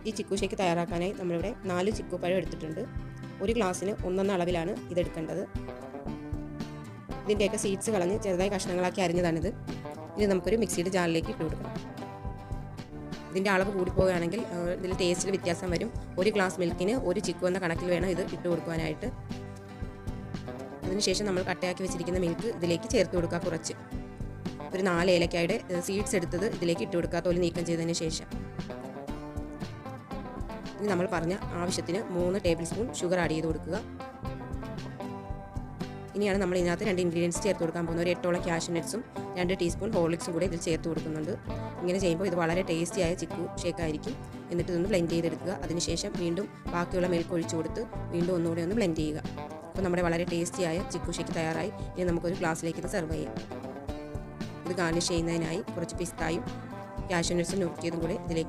ഈ ചിക്കു ഷേക്ക് തയ്യാറാക്കാനായി നമ്മളിവിടെ 4 ചിക്കു പഴം എടുത്തിട്ടുണ്ട്. ഒരു ഗ്ലാസ്സിന് 1 അളവിലാണ് ഇതെടുക്കേണ്ടത്. ഇതിൻ്റെയൊക്കെ സീഡ്സ് കളഞ്ഞ് ചെറുതായി കഷ്ണങ്ങളാക്കി അരിഞ്ഞതാണിത്. ഇത് നമുക്കൊരു മിക്സിയുടെ ജാറിലേക്ക് ഇട്ട് കൊടുക്കണം. ഇതിൻ്റെ അളവ് കൂടിപ്പോവുകയാണെങ്കിൽ ഇതിൽ ടേസ്റ്റിൽ വ്യത്യാസം വരും. 1 ഗ്ലാസ് മിൽക്കിന് 1 ചിക്കു എന്ന കണക്കിൽ വേണം ഇത് ഇട്ട് കൊടുക്കുവാനായിട്ട്. അതിനുശേഷം നമ്മൾ കട്ടയാക്കി വെച്ചിരിക്കുന്ന മിൽക്ക് ഇതിലേക്ക് ചേർത്ത് കൊടുക്കുക. കുറച്ച് ഒരു 4 ഏലക്കായുടെ സീഡ്സ് എടുത്തത് ഇതിലേക്ക് ഇട്ട് കൊടുക്കുക, തൊലി നീക്കം ചെയ്തതിന് ശേഷം. ഇനി നമ്മൾ പറഞ്ഞ ആവശ്യത്തിന് 3 ടേബിൾ സ്പൂൺ ഷുഗർ ആഡ് ചെയ്ത് കൊടുക്കുക. ഇനിയാണ് നമ്മൾ ഇതിനകത്ത് 2 ഇൻഗ്രീഡിയൻസ് ചേർത്ത് കൊടുക്കാൻ പോകുന്നത്. ഒരു 8ഓളം കാഷ്യൂ നട്ട്സും 2 ടീസ്പൂൺ ഹോർലിക്സും കൂടെ ഇതിൽ ചേർത്ത് കൊടുക്കുന്നുണ്ട്. ഇങ്ങനെ ചെയ്യുമ്പോൾ ഇത് വളരെ ടേസ്റ്റിയായ ചിക്കു ഷേക്ക് ആയിരിക്കും. എന്നിട്ട് ഇതൊന്ന് ബ്ലെൻഡ് ചെയ്തെടുക്കുക. അതിനുശേഷം വീണ്ടും ബാക്കിയുള്ള മിൽക്ക് ഒഴിച്ചു കൊടുത്ത് വീണ്ടും ഒന്നുകൂടെ ഒന്ന് ബ്ലെൻഡ് ചെയ്യുക. അപ്പോൾ നമ്മുടെ വളരെ ടേസ്റ്റിയായ ചിക്കു ഷേക്ക് തയ്യാറായി. ഇനി നമുക്കൊരു ഗ്ലാസ്സിലേക്ക് ഇത് സെർവ് ചെയ്യാം. ഇത് ഗാർണിഷ് ചെയ്യുന്നതിനായി കുറച്ച് പിസ്തായും കാഷ്യൂ നട്ട്സും നുറുക്കിയതും കൂടെ ഇതിലേക്ക്